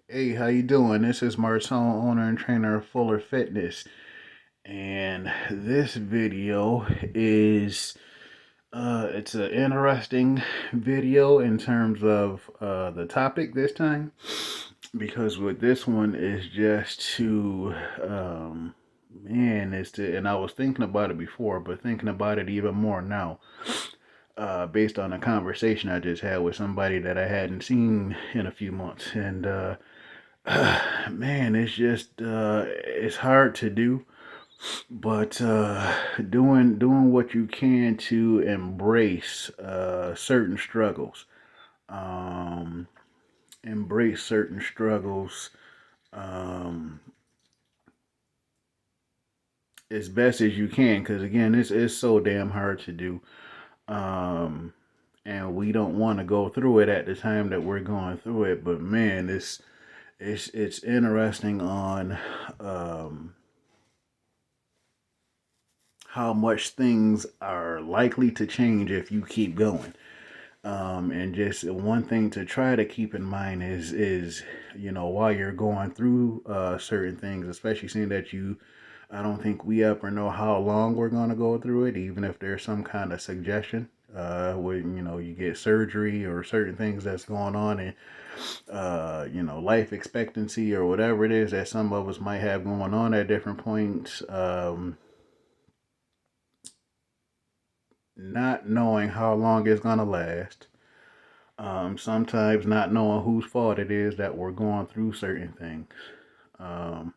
Hey, how you doing? This is Marcel, owner and trainer of Fuller Fitness, and this video is it's an interesting video in terms of the topic this time, because with this one is just to is to, and I was thinking about it before, but thinking about it even more now, based on a conversation I just had with somebody that I hadn't seen in a few months, and man, it's just it's hard to do, but doing what you can to embrace certain struggles, um, embrace certain struggles um, as best as you can, because again, it's so damn hard to do, um, and we don't want to go through it at the time that we're going through it. But man, it's interesting on um, how much things are likely to change if you keep going. And just one thing to try to keep in mind is while you're going through certain things, especially seeing that I don't think we ever know how long we're going to go through it, even if there's some kind of suggestion. When you get surgery or certain things that's going on, and life expectancy or whatever it is that some of us might have going on at different points. Not knowing how long it's gonna last. Sometimes not knowing whose fault it is that we're going through certain things. Um,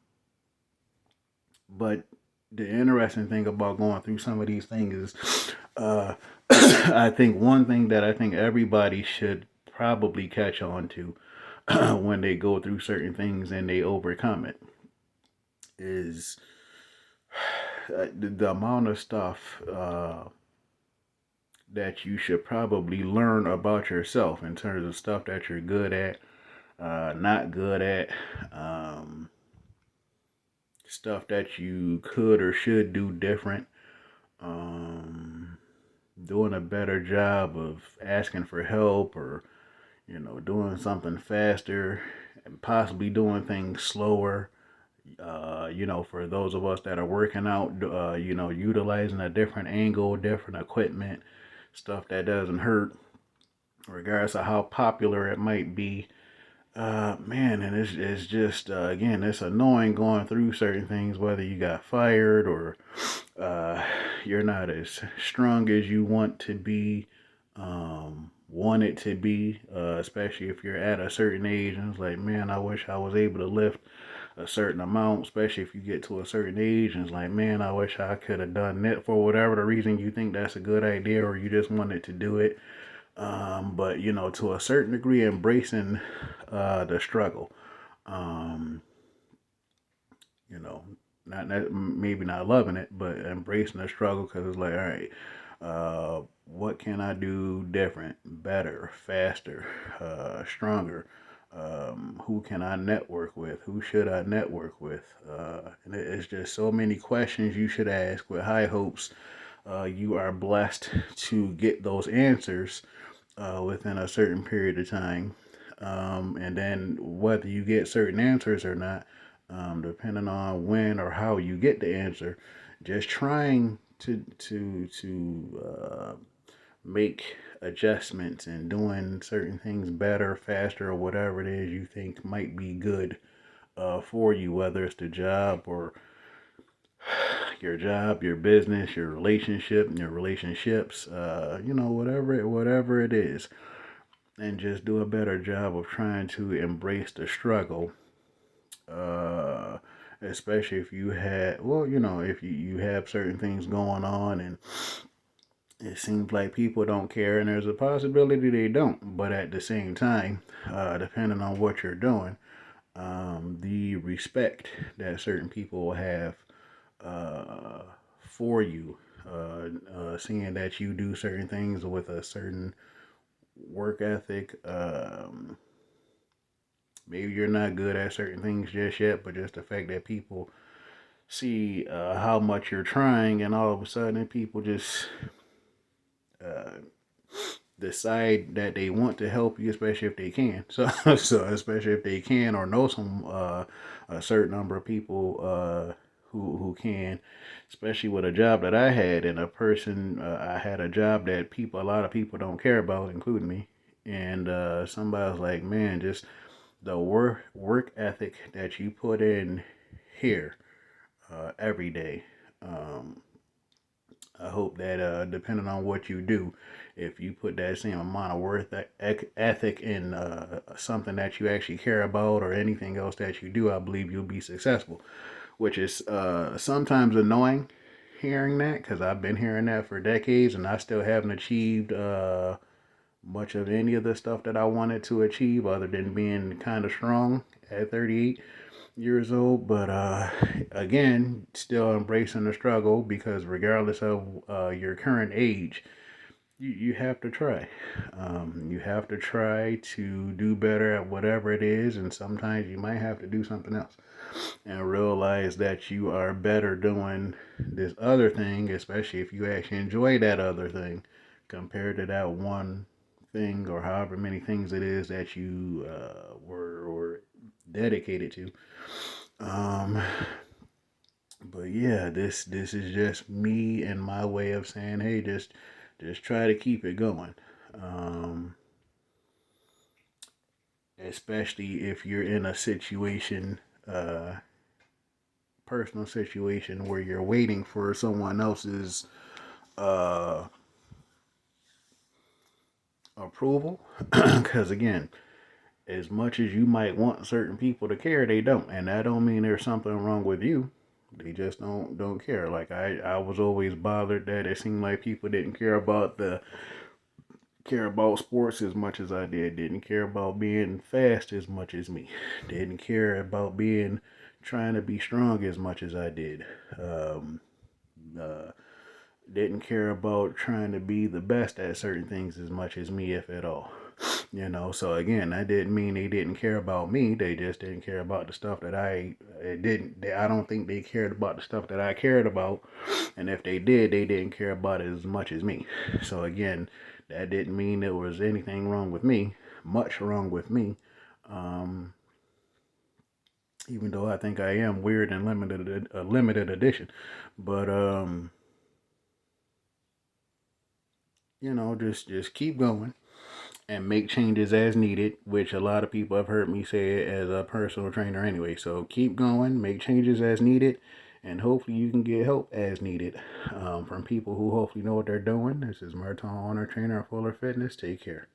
but the interesting thing about going through some of these things is, I think one thing that I think everybody should probably catch on to when they go through certain things and they overcome it is the amount of stuff that you should probably learn about yourself in terms of stuff that you're good at, not good at, um, stuff that you could or should do different, um, doing a better job of asking for help, or doing something faster and possibly doing things slower. For those of us that are working out, utilizing a different angle, different equipment, stuff that doesn't hurt, regardless of how popular it might be. Man, and it's just again, it's annoying going through certain things, whether you got fired or you're not as strong as you want it to be, especially if you're at a certain age. And it's like, man, I wish I was able to lift a certain amount, especially if you get to a certain age. And it's like, man, I wish I could have done it, for whatever the reason you think that's a good idea, or you just wanted to do it. But to a certain degree, embracing the struggle. Um, you know, maybe not loving it, but embracing the struggle, because it's like, all right, what can I do different, better, faster, stronger? Who can I network with? Who should I network with? And it's just so many questions you should ask with high hopes. You are blessed to get those answers within a certain period of time. And then whether you get certain answers or not, depending on when or how you get the answer, just trying to make adjustments and doing certain things better, faster, or whatever it is you think might be good for you, whether it's the job or your business, your relationship, and your relationships, whatever it is, and just do a better job of trying to embrace the struggle. Uh, Especially if you had, well, if you have certain things going on, and it seems like people don't care, and there's a possibility they don't. But at the same time, depending on what you're doing, the respect that certain people will have uh, for you, seeing that you do certain things with a certain work ethic. Maybe you're not good at certain things just yet, but just the fact that people see how much you're trying, and all of a sudden people just uh, decide that they want to help you, especially if they can. So, so especially if they can or know some a certain number of people who can, especially with a job that I had and a person I had a job that a lot of people don't care about, including me. And somebody was like, man, just the work ethic that you put in here every day. Um, I hope that depending on what you do, if you put that same amount of ethic in something that you actually care about or anything else that you do, I believe you'll be successful. Which is sometimes annoying hearing that because I've been hearing that for decades and I still haven't achieved much of any of the stuff that I wanted to achieve other than being kind of strong at 38 years old. But again, still embracing the struggle because regardless of your current age, you have to try. You have to try to do better at whatever it is, and sometimes you might have to do something else and realize that you are better doing this other thing, especially if you actually enjoy that other thing compared to that one thing or however many things it is that you were dedicated to. Um, but yeah, this is just me and my way of saying, hey, just try to keep it going. Um, Especially if you're in a situation, personal situation where you're waiting for someone else's uh, approval. Because again, as much as you might want certain people to care, they don't, and that don't mean there's something wrong with you. They just don't care. Like I was always bothered that it seemed like people didn't care about sports as much as I did. Didn't care about being fast as much as me. Didn't care about being trying to be strong as much as I did. Um, uh, didn't care about trying to be the best at certain things as much as me, if at all. You know, so again, that didn't mean they didn't care about me. They just didn't care about the stuff that I don't think they cared about the stuff that I cared about. And if they did, they didn't care about it as much as me. So again, that didn't mean there was anything wrong with me, much wrong with me. Um, Even though I think I am weird and limited, a limited edition. But just keep going and make changes as needed, which a lot of people have heard me say as a personal trainer anyway. So keep going, make changes as needed, and hopefully you can get help as needed from people who hopefully know what they're doing. This is Merton Honor, trainer of Fuller Fitness. Take care.